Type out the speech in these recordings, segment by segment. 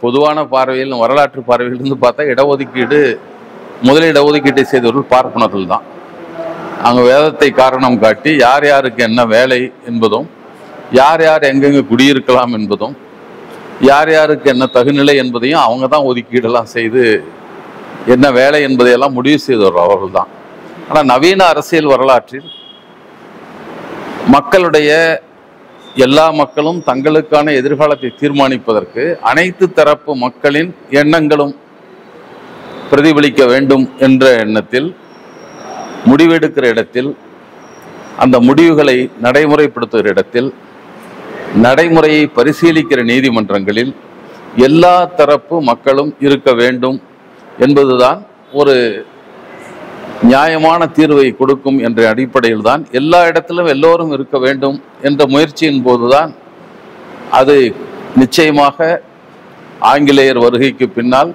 பொதுவான பார்வையில், வரலாற்று பார்வையிலிருந்து பார்த்தா இடஒதுக்கீடு, முதலில் இடஒதுக்கீட்டை செய்தவர்கள் பார்ப்பனர்கள் தான். அங்கே வேதத்தை காரணம் காட்டி யார் யாருக்கு என்ன வேலை என்பதும், யார் யார் எங்கெங்கே குடியிருக்கலாம் என்பதும், யார் யாருக்கு என்ன தகுநிலை என்பதையும் அவங்க தான் ஒதுக்கீடெல்லாம் செய்து என்ன வேலை என்பதையெல்லாம் முடிவு செய்தவர் அவர்கள் தான். ஆனால் நவீன அரசியல் வரலாற்றில் மக்களுடைய எல்லா மக்களும் தங்களுக்கான எதிர்காலத்தை தீர்மானிப்பதற்கு அனைத்து தரப்பு மக்களின் எண்ணங்களும் பிரதிபலிக்க வேண்டும் என்ற எண்ணத்தில் முடிவெடுக்கிற இடத்தில், அந்த முடிவுகளை நடைமுறைப்படுத்துகிற இடத்தில், நடைமுறையை பரிசீலிக்கிற நீதிமன்றங்களில் எல்லா தரப்பு மக்களும் இருக்க வேண்டும் என்பதுதான் ஒரு நியாயமான தீர்வை கொடுக்கும் என்ற அடிப்படையில் தான் எல்லா இடத்திலும் எல்லோரும் இருக்க வேண்டும் என்ற முயற்சியின் போதுதான் அது நிச்சயமாக ஆங்கிலேயர் வருகைக்கு பின்னால்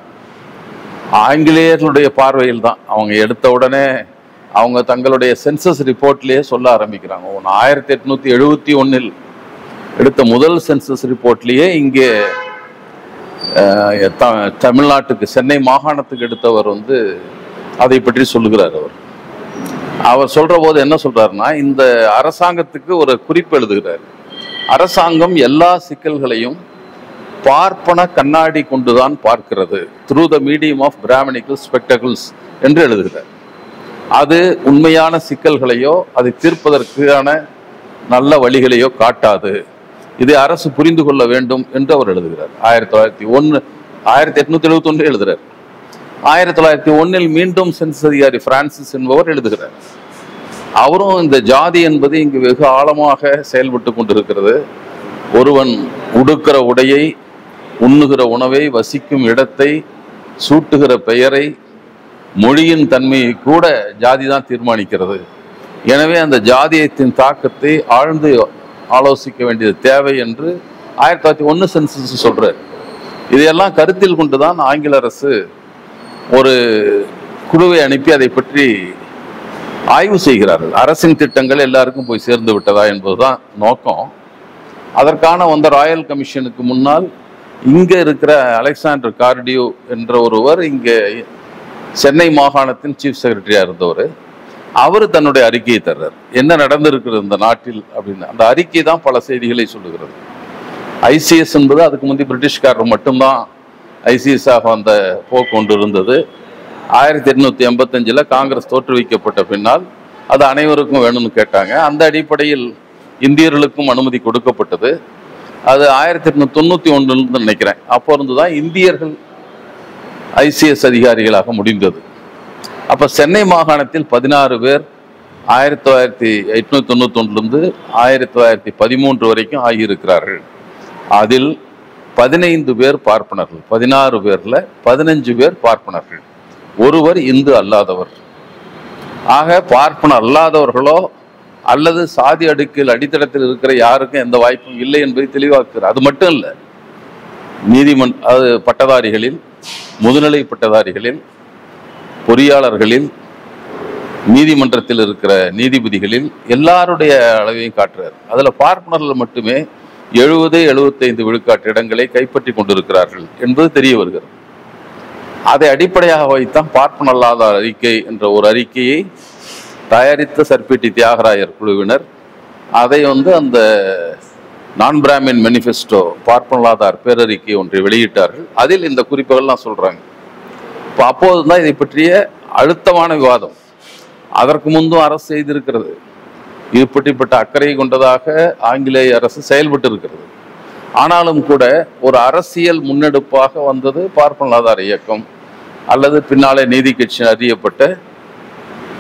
ஆங்கிலேயர்களுடைய பார்வையில் தான் அவங்க எடுத்த உடனே அவங்க தங்களுடைய சென்சஸ் ரிப்போர்ட்லேயே சொல்ல ஆரம்பிக்கிறாங்க. 1871 எடுத்த முதல் சென்சஸ் ரிப்போர்ட்லேயே இங்கே தமிழ்நாட்டுக்கு, சென்னை மாகாணத்துக்கு எடுத்தவர் அதை பற்றி சொல்லுகிறார். அவர் சொல்ற போது என்ன சொல்றாருன்னா, இந்த அரசாங்கத்துக்கு ஒரு குறிப்பு எழுதுகிறார். அரசாங்கம் எல்லா சிக்கல்களையும் பார்ப்பன கண்ணாடி கொண்டுதான் பார்க்கிறது, through the medium of brahminical spectacles என்று எழுதுகிறார். அது உண்மையான சிக்கல்களையோ அதை தீர்ப்பதற்கான நல்ல வழிகளையோ காட்டாது. இதை அரசு புரிந்து கொள்ள வேண்டும் என்று அவர் எழுதுகிறார். 1871 எழுதுகிறார். 1901 மீண்டும் சென்சஸ் அதிகாரி பிரான்சிஸ் என்பவர் எழுதுகிறார். அவரும் இந்த ஜாதி என்பது இங்கு வெகு ஆழமாக செயல்பட்டு கொண்டிருக்கிறது. ஒருவன் உடுக்கிற உடையை, உண்ணுகிற உணவை, வசிக்கும் இடத்தை, சூட்டுகிற பெயரை, மொழியின் தன்மையை கூட ஜாதி தான் தீர்மானிக்கிறது. எனவே அந்த ஜாதியத்தின் தாக்கத்தை ஆழ்ந்து ஆலோசிக்க வேண்டியது தேவை என்று 1901 சென்சஸ் சொல்றார். இதையெல்லாம் கருத்தில் கொண்டுதான் ஆங்கில அரசு ஒரு குழுவை அனுப்பி அதை பற்றி ஆய்வு செய்கிறார்கள். அரசின் திட்டங்கள் எல்லாருக்கும் போய் சேர்ந்து விட்டதா என்பதுதான் நோக்கம். அதற்கான ராயல் கமிஷனுக்கு முன்னால் இங்கே இருக்கிற அலெக்சாண்டர் கார்டியூ என்ற ஒருவர் இங்கே சென்னை மாகாணத்தின் சீஃப் செக்ரட்டரியா இருந்தவர். அவர் தன்னுடைய அறிக்கையை தர்றார், என்ன நடந்திருக்கிறது இந்த நாட்டில் அப்படின்னு. அந்த அறிக்கை தான் பல செய்திகளை சொல்லுகிறது. ஐசிஎஸ் என்பது அதுக்கு முந்தைய பிரிட்டிஷ்காரர் மட்டும்தான் ஐசிஎஸ்ஸாக அந்த போக்கு கொண்டு இருந்தது. 1885 காங்கிரஸ் தோற்றுவிக்கப்பட்ட பின்னால் அது அனைவருக்கும் வேணும்னு கேட்டாங்க. அந்த அடிப்படையில் இந்தியர்களுக்கும் அனுமதி கொடுக்கப்பட்டது. அது 1891 நினைக்கிறேன். அப்போ இருந்துதான் இந்தியர்கள் ஐசிஎஸ் அதிகாரிகளாக முடிந்தது. அப்ப சென்னை மாகாணத்தில் 16 பேர் 1891 1913 வரைக்கும் ஆகியிருக்கிறார்கள். அதில் 15 பேர் பார்ப்பனர்கள். 16 பேர்ல 15 பேர் பார்ப்பனர்கள், ஒருவர் இந்து அல்லாதவர். ஆக பார்ப்பன அல்லாதவர்களோ அல்லது சாதி அடுக்கில் அடித்தளத்தில் இருக்கிற யாருக்கும் எந்த வாய்ப்பும் இல்லை என்பதை தெளிவாக்குகிறார். அது மட்டும் இல்லை, பட்டதாரிகளில், முதுநிலை பட்டதாரிகளில், பொறியாளர்களில், நீதிமன்றத்தில் இருக்கிற நீதிபதிகளில் எல்லாருடைய அளவையும் காட்டுறார். அதுல பார்ப்பனர்கள் மட்டுமே 70-75 விழுக்காட்டு இடங்களை கைப்பற்றி கொண்டிருக்கிறார்கள் என்பது தெரிய வருகிறது. அதை அடிப்படையாக வைத்தான் பார்ப்பன அல்லாத அறிக்கை என்ற ஒரு அறிக்கையை தயாரித்த சர்பிட்டி தியாகராயர் குழுவினர் அதை அந்த நான் பிராமின் மேனிஃபெஸ்டோ, பார்ப்பனலாதார் பேரறிக்கை ஒன்றை வெளியிட்டார்கள். அதில் இந்த குறிப்புகள்லாம் சொல்றாங்க. இப்போ அப்போதுதான் இதை பற்றிய அழுத்தமான விவாதம். அதற்கு முன்பும் அரசு செய்திருக்கிறது. இது பற்றிப்பட்ட அக்கறை கொண்டதாக ஆங்கிலேய அரசு செயல்பட்டு இருக்கிறது. ஆனாலும் கூட ஒரு அரசியல் முன்னெடுப்பாக வந்தது பார்ப்பனலாதார இயக்கம் அல்லது பின்னாலே நீதி கட்சி அறியப்பட்ட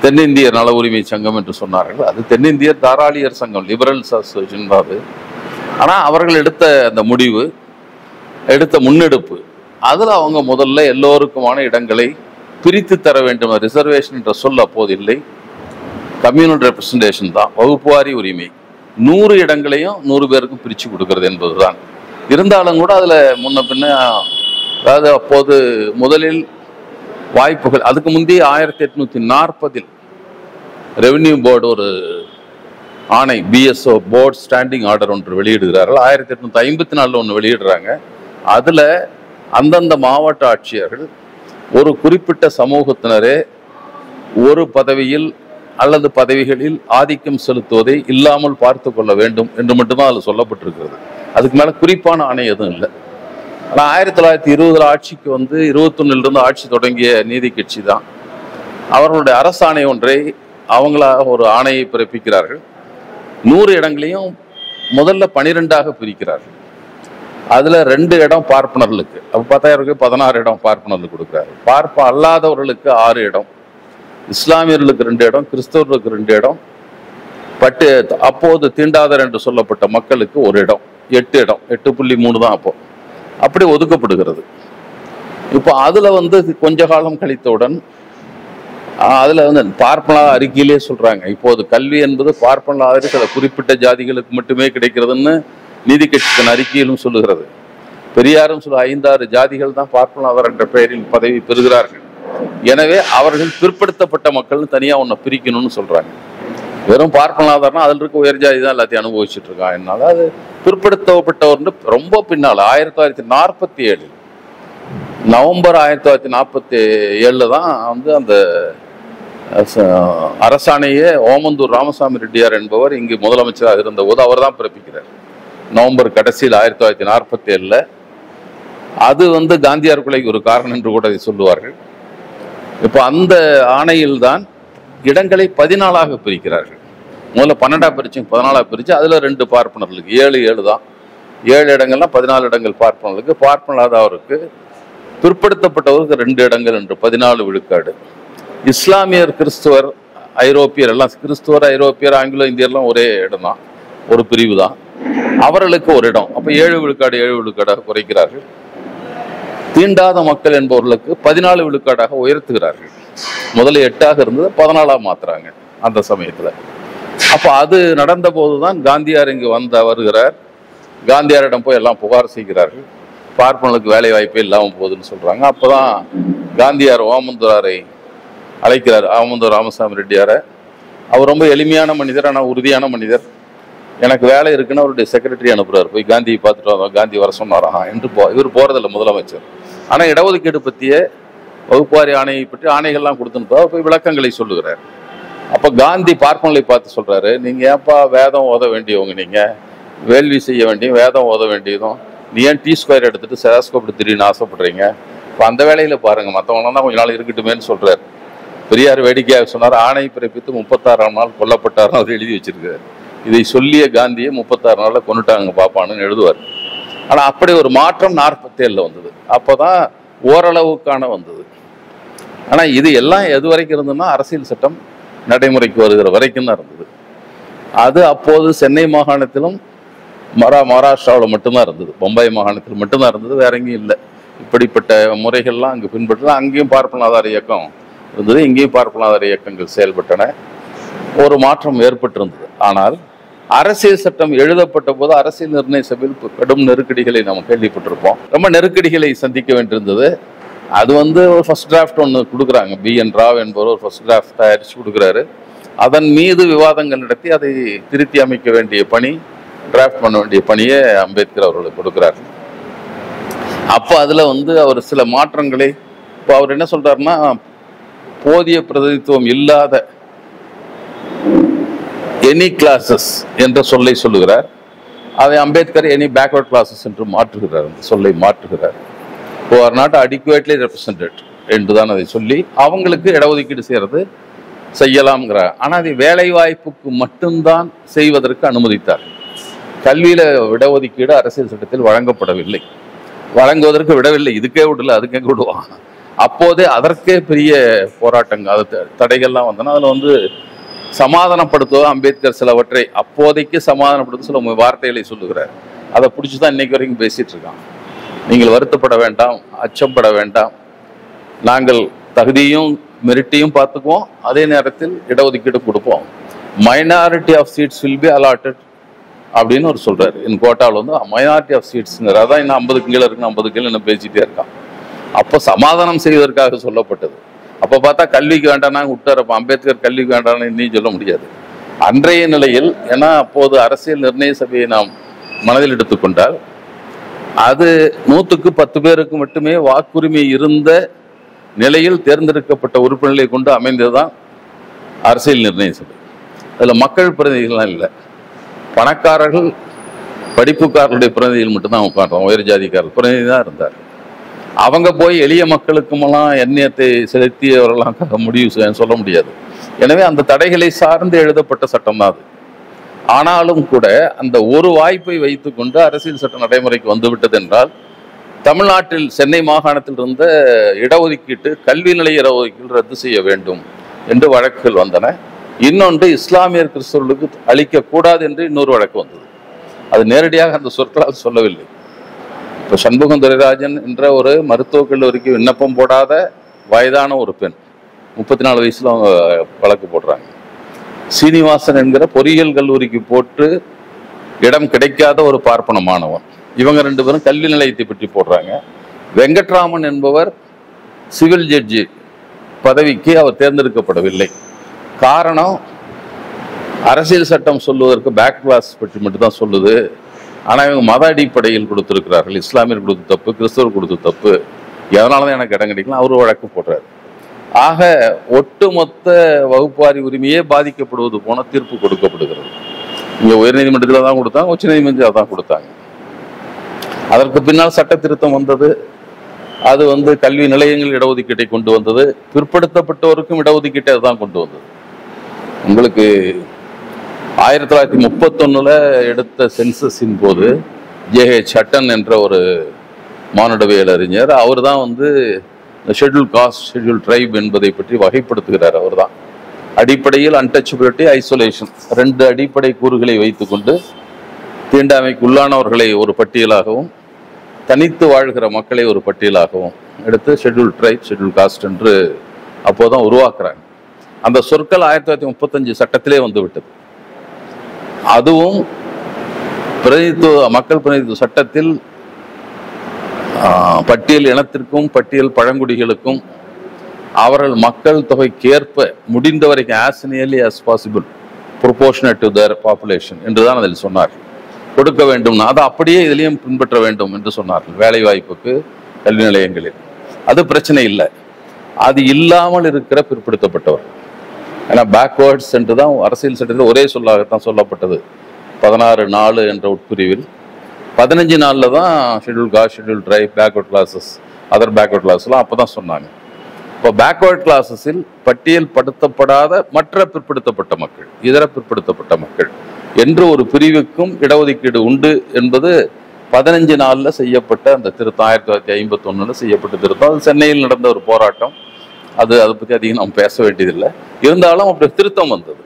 தென்னிந்தியர் நல உரிமை சங்கம் என்று சொன்னார்கள். அது தென்னிந்தியர் தாராளியர் சங்கம், லிபரல்ஸ் அசோசியேஷன் தான் அது. ஆனால் அவர்கள் எடுத்த அந்த முடிவு, எடுத்த முன்னெடுப்பு, அதில் அவங்க முதல்ல எல்லோருக்குமான இடங்களை பிரித்து தர வேண்டும். ரிசர்வேஷன் என்ற சொல் அப்போது இல்லை, கம்யூனல் ரெப்ரசன்டேஷன் தான், வகுப்புவாரி உரிமை. 100 இடங்களையும் 100 பேருக்கும் பிரித்து கொடுக்கறது என்பதுதான். இருந்தாலும் கூட அதில் முன்ன பின்ன, அதாவது அப்போது முதலில் வாய்ப்புகள், அதுக்கு முந்தைய 1840 ரெவென்யூ போர்டு ஒரு ஆணை, பிஎஸ்ஓ போர்ட் ஸ்டாண்டிங் ஆர்டர் ஒன்று வெளியிடுகிறார்கள். 1854 ஒன்று வெளியிடுறாங்க. அதில் அந்தந்த மாவட்ட ஆட்சியர்கள் ஒரு குறிப்பிட்ட சமூகத்தினரே ஒரு பதவியில் அல்லது பதவிகளில் ஆதிக்கம் செலுத்துவதை இல்லாமல் பார்த்து கொள்ள வேண்டும் என்று மட்டும்தான் அதில் சொல்லப்பட்டிருக்கிறது. அதுக்கு மேலே குறிப்பான ஆணை எதுவும் இல்லை. ஆனால் 1920 ஆட்சிக்கு 21 ஆட்சி தொடங்கிய நீதி கட்சி தான் அவர்களுடைய அரசாணை ஒன்றை அவங்களா ஒரு ஆணையை பிறப்பிக்கிறார்கள். 100 இடங்களையும் முதல்ல 12ஆக பிரிக்கிறார்கள். அதில் 2 இடம் பார்ப்பனர்களுக்கு, அப்போ 10,000 16 இடம் பார்ப்பனர்களுக்கு கொடுக்குறாரு. பார்ப்ப அல்லாதவர்களுக்கு 6 இடம், இஸ்லாமியர்களுக்கு 2 இடம், கிறிஸ்தவர்களுக்கு 2 இடம், அப்போது தீண்டாதர் என்று சொல்லப்பட்ட மக்களுக்கு 1 இடம், 8 இடம், 8.3 தான் அப்போ அப்படி ஒதுக்கப்படுகிறது. இப்போ அதில் கொஞ்ச காலம் கழித்தவுடன் அதில் பார்ப்பன அறிக்கையிலே சொல்றாங்க, இப்போது கல்வி என்பது பார்ப்பன சில குறிப்பிட்ட ஜாதிகளுக்கு மட்டுமே கிடைக்கிறதுன்னு நீதி கட்சியின் அறிக்கையிலும் சொல்லுகிறது. பெரியாரும் 5-6 ஜாதிகள் தான் பார்ப்பனாதார் என்ற பெயரில் பதவி பெறுகிறார்கள். எனவே அவர்கள் பிற்படுத்தப்பட்ட மக்கள்னு தனியா ஒன்றை பிரிக்கணும்னு சொல்றாங்க. வெறும் பார்ப்பனாதார்னா அதில் இருக்க உயர் ஜாதி தான் எல்லாத்தையும் அனுபவிச்சுட்டு இருக்கான். என்னால் அது பிற்படுத்தப்பட்டவர்னு ரொம்ப பின்னால் 1947 நவம்பர் 1947 தான் அந்த அரசாணையே ஓமந்தூர் ராமசாமி ரெட்டியார் என்பவர் இங்கு முதலமைச்சராக இருந்த போது அவர் தான் பிறப்பிக்கிறார். நவம்பர் கடைசியில் 1947 அது காந்தியார் கொலைக்கு ஒரு காரணம் என்று கூட சொல்லுவார்கள். இப்போ அந்த ஆணையில் தான் இடங்களை 14ஆக பிரிக்கிறார்கள். முதல்ல 12ஆக பிரிச்சு 14ஆக பிரிச்சு அதுல 2 பார்ப்பனர்களுக்கு 7 தான், 7 இடங்கள்லாம் 14 இடங்கள் பார்ப்பனர்களுக்கு, பார்ப்பனருக்கு பிற்படுத்தப்பட்டவருக்கு 2 இடங்கள் என்று 14 விழுக்காடு. இஸ்லாமியர், கிறிஸ்துவர், ஐரோப்பியர் எல்லாம், கிறிஸ்துவர், ஐரோப்பியர், ஆங்கிலோ இந்தியர்லாம் ஒரே இடம் தான், ஒரு பிரிவு தான், அவர்களுக்கு 1 இடம். அப்ப 7 விழுக்காடு 7 விழுக்காடாக குறைக்கிறார்கள். தீண்டாத மக்கள் என்பவர்களுக்கு 14 விழுக்காடாக உயர்த்துகிறார்கள். முதல்ல 8ஆக இருந்தது 14ஆக மாத்துறாங்க அந்த சமயத்துல. அப்ப அது நடந்த போதுதான் காந்தியார் இங்கு வருகிறார். காந்தியாரிடம் போய் எல்லாம் புகார் செய்கிறார்கள், பார்ப்பனர்களுக்கு வேலை வாய்ப்பே இல்லாமல் போகுதுன்னு சொல்றாங்க. அப்பதான் காந்தியார் ஓமந்தூராரை அழைக்கிறார், ஓமந்தூர் ராமசாமி ரெட்டியாரை. அவர் ரொம்ப எளிமையான மனிதர், ஆனால் உறுதியான மனிதர். எனக்கு வேலை இருக்குன்னு அவருடைய செக்ரட்டரி அனுப்புறாரு, போய் காந்தியை பார்த்துட்டு வந்தோம், காந்தி வர சொன்னாராம் என்று இவர் போறதில்லை முதலமைச்சர். ஆனால் இடஒதுக்கீடு பற்றிய வகுப்புவாரி ஆணையை பற்றி ஆணைகள்லாம் கொடுத்துன்னு அவர் போய் விளக்கங்களை சொல்லுகிறார். அப்போ காந்தி பார்ப்பனர்களை பார்த்து சொல்றாரு, நீங்க ஏன்பா வேதம் ஓத வேண்டியவங்க, நீங்க வேள்வி செய்ய வேண்டியும் வேதம் ஓத வேண்டியதும், நீ ஏன் T² எடுத்துட்டு செதாஸ்கோப் திடீர்னு ஆசைப்படுறீங்க? இப்போ அந்த வேலையில பாருங்க, மற்றவங்களாம் தான் கொஞ்ச நாள் இருக்கட்டுமேன்னு சொல்றாரு. பெரியார் வேடிக்கையாக சொன்னார், ஆணை பிறப்பித்து 36ஆம் நாள் கொல்லப்பட்டார்னு அவர் எழுதி வச்சிருக்காரு. இதை சொல்லிய காந்தியை 36 நாளில் கொண்டுட்டாங்க பாப்பான்னு எழுதுவார். ஆனால் அப்படி ஒரு மாற்றம் 47 வந்தது. அப்போதான் ஓரளவுக்கான வந்தது. ஆனால் இது எல்லாம் எது வரைக்கும் இருந்ததுன்னா அரசியல் சட்டம் நடைமுறைக்கு வருகிற வரைக்கும் தான் இருந்தது. அது அப்போது சென்னை மாகாணத்திலும் மகாராஷ்டிராவில் மட்டும்தான் இருந்தது, பம்பாய் மாகாணத்தில் மட்டும்தான் இருந்தது, வேற எங்கேயும் இல்லை. இப்படிப்பட்ட முறைகள்லாம் அங்கு பின்பற்றலாம். அங்கேயும் பார்ப்பனாதார இயக்கம் இருந்தது, இங்கேயும் பார்ப்பனாதார இயக்கங்கள் செயல்பட்டன. ஒரு மாற்றம் ஏற்பட்டிருந்தது. ஆனால் அரசியல் சட்டம் எழுதப்பட்ட போது அரசியல் நிர்ணய சபையில் கடும் நெருக்கடிகளை நம்ம கேள்விப்பட்டிருப்போம். ரொம்ப நெருக்கடிகளை சந்திக்க வேண்டியிருந்தது. அது ஒரு ஃபர்ஸ்ட் டிராஃப்ட் ஒன்று கொடுக்குறாங்க, BN ராவ் என்பவர் ஒரு ஃபர்ஸ்ட் டிராஃப்ட் தயாரித்து கொடுக்குறாரு. அதன் மீது விவாதங்கள் நடத்தி அதை திருத்தி அமைக்க வேண்டிய பணி, டிராஃப்ட் பண்ண வேண்டிய பணியை அம்பேத்கர் அவர்களுக்கு கொடுக்குறாரு. அப்போ அதில் அவர் சில மாற்றங்களை, இப்போ அவர் என்ன சொல்றாருன்னா, போதிய பிரதிநிதித்துவம் இல்லாத எனி கிளாஸஸ் என்ற சொல்லை சொல்லுகிறார். அதை அம்பேத்கர் எனி பேக்வர்ட் கிளாஸஸ் என்று மாற்றுகிறார், அந்த சொல்லை மாற்றுகிறார். who are not adequately represented என்று தான் அதை சொல்லி அவங்களுக்கு இடஒதுக்கீடு செய்யலாம்ங்கிறார். ஆனால் அதை வேலை வாய்ப்புக்கு மட்டும்தான் செய்வதற்கு அனுமதித்தார். கல்வியில இடஒதுக்கீடு அரசியல் சட்டத்தில் வழங்கப்படவில்லை, வழங்குவதற்கு விடவில்லை. இதுக்கே விடல, அதுக்கே விடுவான். அப்போதே அதற்கே பெரிய போராட்டங்கள், அது தடைகள்லாம் வந்தன. அதில் சமாதானப்படுத்துவ அம்பேத்கர் சிலவற்றை அப்போதைக்கு சமாதானப்படுத்த சில வார்த்தைகளை சொல்லுகிறார். அதை பிடிச்சிதான் இன்னைக்கு வரைக்கும் பேசிட்டு இருக்கான். நீங்கள் வருத்தப்பட வேண்டாம், அச்சப்பட வேண்டாம், நாங்கள் தகுதியும் மெரிட்டையும் பார்த்துக்குவோம், அதே நேரத்தில் இடஒதுக்கீடு கொடுப்போம். Minority of seats will be allotted அப்படின்னு ஒரு சொல்றாரு. என் கோட்டாவில் மைனாரிட்டி ஆஃப் சீட்ஸ்ங்கிற, அதான் இன்னும் 50 கீழே இருக்குன்னு 50 கீழே என்ன பேசிட்டே இருக்கான். அப்போ சமாதானம் செய்வதற்காக சொல்லப்பட்டது. அப்போ பார்த்தா கல்விக்கு வேண்டாம்னா விட்டாரப்ப, அம்பேத்கர் கல்விக்கு வேண்டாம்னு இன்னும் சொல்ல முடியாது. அன்றைய நிலையில், ஏன்னா அப்போது அரசியல் நிர்ணய சபையை நாம் மனதில் எடுத்துக்கொண்டால் அது 100க்கு 10 பேருக்கு மட்டுமே வாக்குரிமை இருந்த நிலையில் தேர்ந்தெடுக்கப்பட்ட உறுப்பினர்களை கொண்டு அமைந்ததுதான் அரசியல் நிர்ணய சபை. அதுல மக்கள் பிரதிநிதிகள்லாம் இல்லை, பணக்காரர்கள் படிப்புக்காரர்களுடைய பிரதிநிதிகள் மட்டும்தான் உட்கார்ந்தோம். உயர் ஜாதிக்காரர் பிரதிநிதி தான் இருந்தார். அவங்க போய் எளிய மக்களுக்குமெல்லாம் எண்ணெயத்தை செலுத்தியவர்களாம் முடிவு சொல்ல முடியாது. எனவே அந்த தடைகளை சார்ந்து எழுதப்பட்ட சட்டம் தான் அது. ஆனாலும் கூட அந்த ஒரு வாய்ப்பை வைத்துக்கொண்டு அரசியல் சட்ட நடைமுறைக்கு வந்துவிட்டது என்றால், தமிழ்நாட்டில் சென்னை மாகாணத்தில் இருந்த இடஒதுக்கீட்டு கல்வி நிலைய இடஒதுக்கீடு ரத்து செய்ய வேண்டும் என்று வழக்குகள் வந்தன. இன்னொன்று, இஸ்லாமியர் கிறிஸ்தவர்களுக்கு அளிக்கக்கூடாது என்று இன்னொரு வழக்கு வந்தது. அது நேரடியாக அந்த சொற்களால் சொல்லவில்லை. இப்போ சண்முகம் துரைராஜன் என்ற ஒரு மருத்துவக் கல்லூரிக்கு விண்ணப்பம் போடாத வயதான ஒரு பெண் 34 வயசுல அவங்க வழக்கு போடுறாங்க. சீனிவாசன் என்கிற பொறியியல் கல்லூரிக்கு போட்டு இடம் கிடைக்காத ஒரு பார்ப்பன மாணவன், இவங்க 2 பேரும் கல்வி நிலையத்தை பற்றி போடுறாங்க. வெங்கட்ராமன் என்பவர் சிவில் ஜட்ஜி பதவிக்கு அவர் தேர்ந்தெடுக்கப்படவில்லை. காரணம், அரசியல் சட்டம் சொல்லுவதற்கு பேக் கிளாஸ் பற்றி மட்டும்தான் சொல்லுது. ஆனால் இவங்க மத அடிப்படையில் கொடுத்துருக்கிறார்கள். இஸ்லாமியர் கொடுத்த தப்பு, கிறிஸ்தவர் கொடுத்த தப்பு, எதனால தான் எனக்கு இடம் கிடைக்கலாம் அவர் வழக்கு போடுறாரு. ஆக ஒட்டுமொத்த வகுப்பாரி உரிமையே பாதிக்கப்படுவது போன தீர்ப்பு கொடுக்கப்படுகிறது. இங்கே உயர்நீதிமன்றத்தில் தான் கொடுத்தாங்க, உச்ச நீதிமன்றத்தில் தான் கொடுத்தாங்க. அதற்கு பின்னால் சட்ட திருத்தம் வந்தது. அது கல்வி நிலையங்கள் இடஒதுக்கீட்டை கொண்டு வந்தது. பிற்படுத்தப்பட்டோருக்கும் இடஒதுக்கீட்டை அதுதான் கொண்டு வந்தது. உங்களுக்கு 1931 எடுத்த சென்சஸின் போது ஜே.ஹெச். ஹட்டன் என்ற ஒரு மானுடவியல் அறிஞர், அவர் தான் ஷெட்யூல் காஸ்ட், ஷெட்யூல் ட்ரைப் என்பதை பற்றி வகைப்படுத்துகிறார். அவர் தான் அடிப்படையில் அன்டச்சபிலிட்டி, ஐசோலேஷன் 2 அடிப்படை கூறுகளை வைத்துக்கொண்டு தீண்டாமைக்கு உள்ளானவர்களை ஒரு பட்டியலாகவும் தனித்து வாழ்கிற மக்களை ஒரு பட்டியலாகவும் எடுத்து ஷெட்யூல் ட்ரைப், ஷெட்யூல் காஸ்ட் என்று அப்போதான் உருவாக்குறாங்க. அந்த சொற்கள் 1935 சட்டத்திலே வந்துவிட்டது. அதுவும் மக்கள் பிரதிநிதித்துவ சட்டத்தில் பட்டியல் இனத்திற்கும் பட்டியல் பழங்குடிகளுக்கும் அவர்கள் மக்கள் தொகைக்கு ஏற்ப முடிந்த வரைக்கும் as nearly as possible proportionate to their population என்றுதான் அதில் சொன்னார். கொடுக்க வேண்டும், அதை அப்படியே இதிலையும் பின்பற்ற வேண்டும் என்று சொன்னார்கள். வேலை வாய்ப்புக்கு கல்வி நிலையங்களில் அது பிரச்சனை இல்லை. அது இல்லாமல் இருக்கிற பிற்படுத்தப்பட்டவர், ஏன்னா பேக்வேர்ட்ஸ் என்று தான் அரசியல் சட்டத்தில் ஒரே சொல்லாகத்தான் சொல்லப்பட்டது. 16(4) என்ற உட்பிரிவில் 15 நாளில் தான் schedule cost, schedule try, backward classes, other backward கிளாஸ்லாம் அப்போ தான் சொன்னாங்க. இப்போ பேக்வர்ட் கிளாஸஸில் பட்டியல் படுத்தப்படாத மற்ற பிற்படுத்தப்பட்ட மக்கள், இதர பிற்படுத்தப்பட்ட மக்கள் என்று ஒரு பிரிவுக்கும் இடஒதுக்கீடு உண்டு என்பது 15 நாளில் செய்யப்பட்ட அந்த திருத்தம், 1951 செய்யப்பட்ட திருத்தம். அது சென்னையில் நடந்த ஒரு போராட்டம். அதை பற்றி அதிகம் நாம் பேச வேண்டியதில்லை. இருந்தாலும் அப்படி திருத்தம் வந்தது.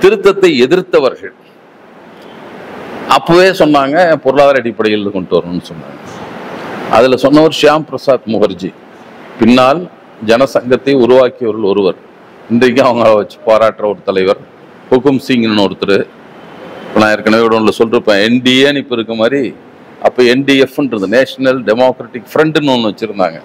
திருத்தத்தை எதிர்த்தவர்கள் அப்பவே சொன்னாங்க பொருளாதார அடிப்படையில் கொண்டு வரணும்னு சொன்னாங்க. அதில் சொன்னவர் ஷியாம் பிரசாத் முகர்ஜி, பின்னால் ஜனசங்கத்தை உருவாக்கியவர்கள் ஒருவர். இன்றைக்கு அவங்க வச்சு பாராட்டுற ஒரு தலைவர் ஹுக்கும் சிங்னு ஒருத்தர். இப்போ நான் ஏற்கனவே ஒன்று சொல்லிருப்பேன், என்டிஏன்னு இப்போ இருக்க மாதிரி அப்போ என்டிஎஃப்ன்றது நேஷனல் டெமோக்ராட்டிக் ஃப்ரண்ட்னு ஒன்று வச்சுருந்தாங்க.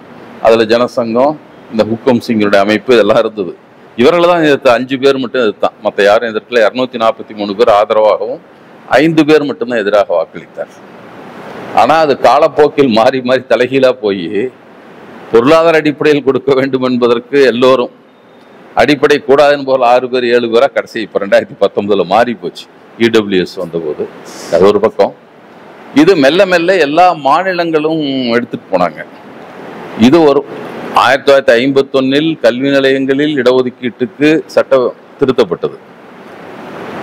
அதில் ஜனசங்கம், இந்த ஹுக்கம் சிங்கினுடைய அமைப்பு இதெல்லாம் இருந்தது. இவர்கள் தான் எதிர்த்த 5 பேர் மட்டும் எதிர்த்தான், மற்ற யாரும் எதிர்க்கல. 243 பேர் ஆதரவாகவும் 5 பேர் மட்டும்தான் எதிராக வாக்களித்தார். ஆனால் அது காலப்போக்கில் மாறி மாறி தலைகீழாக போய் பொருளாதார அடிப்படையில் கொடுக்க வேண்டும் என்பதற்கு எல்லோரும் அடிப்படை கூடாதுன்னு போல 6 பேர் 7 பேராக கடைசி இப்போ 2019 மாறி போச்சு. இடபிள்யூஎஸ் வந்தபோது அது ஒரு பக்கம். இது மெல்ல மெல்ல எல்லா மாநிலங்களும் எடுத்துட்டு போனாங்க. இது ஒரு 1951 கல்வி நிலையங்களில் இடஒதுக்கீட்டுக்கு சட்டம் திருத்தப்பட்டது.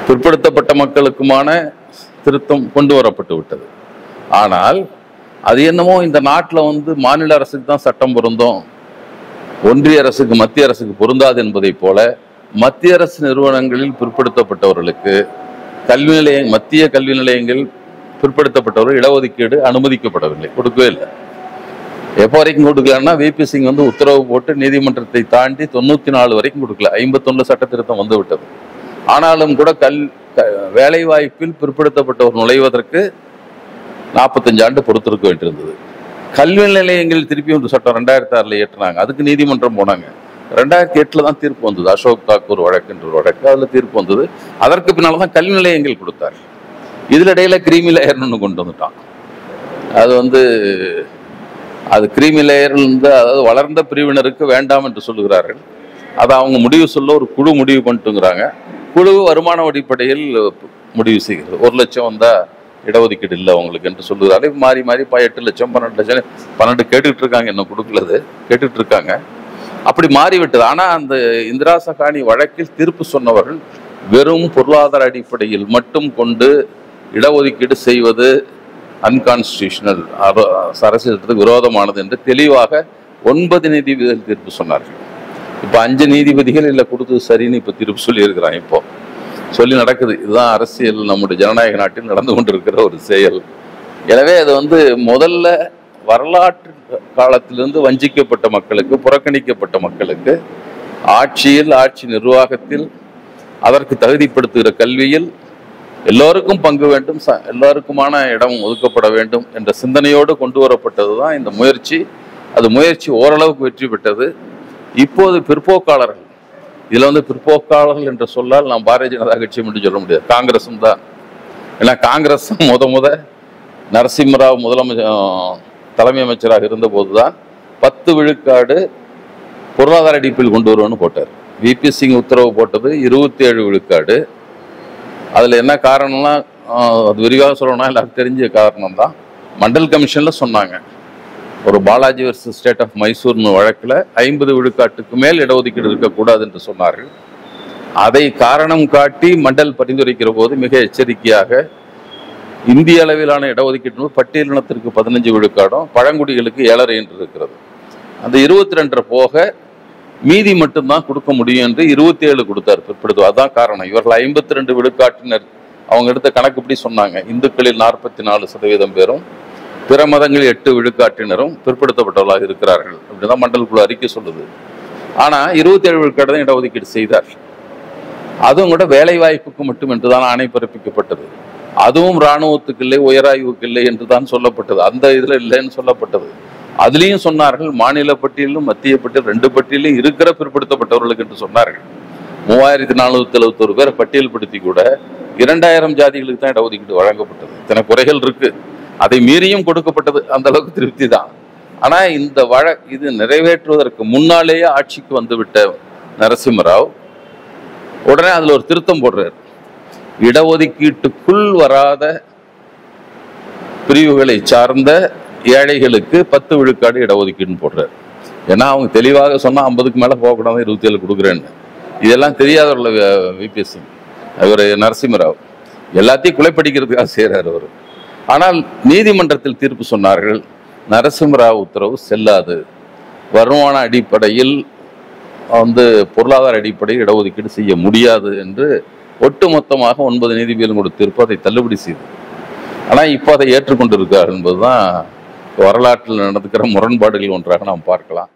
பிற்படுத்தப்பட்ட மக்களுக்குமான திருத்தம் கொண்டு வரப்பட்டு விட்டது. ஆனால் அது என்னமோ இந்த நாட்டில் மாநில அரசுக்கு தான் சட்டம் பொருந்தும், ஒன்றிய அரசுக்கு மத்திய அரசுக்கு பொருந்தாது என்பதை போல மத்திய அரசு நிறுவனங்களில் பிற்படுத்தப்பட்டவர்களுக்கு மத்திய கல்வி நிலையங்கள் பிற்படுத்தப்பட்டவர்கள் இடஒதுக்கீடு அனுமதிக்கப்படவில்லை, கொடுக்கவே இல்லை. எப்போ வரைக்கும் கொடுக்கலன்னா விபி சிங் உத்தரவு போட்டு நீதிமன்றத்தை தாண்டி 94 வரைக்கும் கொடுக்கல. 51 சட்ட திருத்தம் வந்து விட்டது. ஆனாலும் கூட வேலை வாய்ப்பில் பிற்படுத்தப்பட்டவர் நுழைவதற்கு 45 ஆண்டு பொறுத்திருக்க வேண்டியிருந்தது. கல்வி நிலையங்கள் திருப்பி ஒரு சட்டம் 2006 ஏற்றினாங்க. அதுக்கு நீதிமன்றம் போனாங்க. 2008 தான் தீர்ப்பு வந்தது. அசோக் தாக்கூர் வழக்கு என்ற ஒரு வழக்கு, அதில் தீர்ப்பு வந்தது. அதற்கு பின்னால் தான் கல்வி நிலையங்கள் கொடுத்தார். இதில் இடையில கிரீமி லேயர்னு கொண்டு வந்துட்டான். அது வந்து அது கிரீமி லேயர்லேருந்து, அதாவது வளர்ந்த பிரிவினருக்கு வேண்டாம் என்று சொல்லுகிறார்கள். அதை அவங்க முடிவு சொல்ல ஒரு குழு முடிவு பண்ணிட்டுங்கிறாங்க. குழு வருமான அடிப்படையில் முடிவு செய்கிறது. 1 லட்சம் வந்தால் இடஒதுக்கீடு இல்லை அவங்களுக்கு என்று சொல்லுகிறாரு. மாறி மாறி 8 லட்சம் 12 லட்சம் 12 கேட்டுக்கிட்டு இருக்காங்க, இன்னும் கொடுக்கலது கேட்டுட்டு இருக்காங்க. அப்படி மாறிவிட்டது. ஆனால் அந்த இந்திரா சகானி வழக்கில் தீர்ப்பு சொன்னவர்கள் வெறும் பொருளாதார அடிப்படையில் மட்டும் கொண்டு இடஒதுக்கீடு செய்வது அன்கான்ஸ்டியூஷனல், அரசியல் சட்டத்துக்கு விரோதமானது என்று தெளிவாக 9 நீதிபதிகள் தீர்ப்பு சொன்னார்கள். இப்போ 5 நீதிபதிகள் இல்லை கொடுத்தது சரின்னு இப்போ தீர்ப்பு சொல்லியிருக்கிறாங்க. இப்போ சொல்லி நடக்குது. இதுதான் அரசியல் நம்முடைய ஜனநாயக நாட்டில் நடந்து கொண்டிருக்கிற ஒரு செயல். எனவே அது வந்து முதல்ல வரலாற்று காலத்திலிருந்து வஞ்சிக்கப்பட்ட மக்களுக்கு, புறக்கணிக்கப்பட்ட மக்களுக்கு ஆட்சியில், ஆட்சி நிர்வாகத்தில், அதற்கு தகுதிப்படுத்துகிற கல்வியில் எல்லோருக்கும் பங்கு வேண்டும், எல்லோருக்குமான இடம் ஒதுக்கப்பட வேண்டும் என்ற சிந்தனையோடு கொண்டு வரப்பட்டது தான் இந்த முயற்சி. அது முயற்சி ஓரளவுக்கு வெற்றி பெற்றது. இப்போது பிற்போக்காளர்கள், இதில் வந்து பிற்போக்காளர்கள் என்று சொல்லால் நாம் பாரதிய ஜனதா கட்சி மட்டும் சொல்ல முடியாது, காங்கிரஸும் தான். ஏன்னா காங்கிரஸ் முத நரசிம்மராவ் தலைமை அமைச்சராக இருந்தபோது தான் 10 விழுக்காடு பொருளாதார அடிப்பில் கொண்டு வருவோன்னு போட்டார். விபி சிங் உத்தரவு போட்டது 27 விழுக்காடு. அதில் என்ன காரணம்னா, அது விரிவாக சொல்லணும்னா எல்லாருக்கும் தெரிஞ்ச காரணம் தான். மண்டல் கமிஷனில் சொன்னாங்க, ஒரு பாலாஜி வர்சஸ் ஸ்டேட் ஆஃப் மைசூர்னு வழக்கில் 50 விழுக்காட்டுக்கு மேல் இடஒதுக்கீடு இருக்கக்கூடாது என்று சொன்னார்கள். அதை காரணம் காட்டி மண்டல் பரிந்துரைக்கிற போது மிக எச்சரிக்கையாக இந்திய அளவிலான இடஒதுக்கீட்டு பட்டியலினத்திற்கு 15 விழுக்காடும், பழங்குடிகளுக்கு 7.5 என்று இருக்கிறது. அந்த 22 போக மீதி மட்டும்தான் கொடுக்க முடியும் என்று 27 கொடுத்தார் பிற்படுத்தும். அதுதான் காரணம். இவர்கள் 52 விழுக்காட்டினர் அவங்க எடுத்த கணக்குப்படி சொன்னாங்க. இந்துக்களில் 44% பேரும், பிற மதங்களில் 8 விழுக்காட்டினரும் பிற்படுத்தப்பட்டவர்களாக இருக்கிறார்கள். அப்படிதான் மண்டல் குழு அறிக்கை சொல்லுது. ஆனால் 27 விழுக்காடு தான் இடஒதுக்கீடு செய்தார். அதுவும் கூட வேலை வாய்ப்புக்கு மட்டும் என்றுதான் ஆணை பிறப்பிக்கப்பட்டது. அதுவும் இராணுவத்துக்கு இல்லை, உயராய்வுக்கு இல்லை என்று தான் சொல்லப்பட்டது. அந்த இதில் இல்லைன்னு சொல்லப்பட்டது. அதுலேயும் சொன்னார்கள், மாநில பட்டியலும் மத்திய பட்டியல் 2 பட்டியலும் இருக்கிற பிற்படுத்தப்பட்டவர்களுக்கு என்று சொன்னார்கள். 3471 பேரை பட்டியல்படுத்தி கூட 2000 ஜாதிகளுக்கு தான் இடஒதுக்கீடு வழங்கப்பட்டது. இத்தனை குறைகள் இருக்கு. அதை மீறியும் கொடுக்கப்பட்டது. அந்த அளவுக்கு திருப்தி தான். ஆனால் இந்த இது நிறைவேற்றுவதற்கு முன்னாலேயே ஆட்சிக்கு வந்துவிட்ட நரசிம்மராவ் உடனே அதில் ஒரு திருத்தம் போடுறார். இடஒதுக்கீட்டுக்குள் வராத பிரிவுகளை சார்ந்த ஏழைகளுக்கு 10 விழுக்காடு இடஒதுக்கீடுன்னு போடுறாரு. ஏன்னா அவங்க தெளிவாக சொன்னால் 50க்கு மேலே போகக்கூடாது, 27 கொடுக்குறேன்னு. இதெல்லாம் தெரியாதவர்கள் விபி சிங், இவர் நரசிம்மராவ் எல்லாத்தையும் குலைப்படிக்கிறதுக்காக செய்கிறார் அவர். ஆனால் நீதிமன்றத்தில் தீர்ப்பு சொன்னார்கள், நரசிம்மராவ் உத்தரவு செல்லாது, வருமான அடிப்படையில் பொருளாதார அடிப்படையில் இடஒதுக்கீடு செய்ய முடியாது என்று ஒட்டுமொத்தமாக 9 நீதிபதிகள் கொடுத்த தீர்ப்பு அதை தள்ளுபடி செய்தது. ஆனால் இப்போ அதை ஏற்றுக்கொண்டிருக்கார் என்பதுதான் வரலாற்றில் நடந்துக்கிற முரண்பாடுகள் ஒன்றாக நாம் பார்க்கலாம்.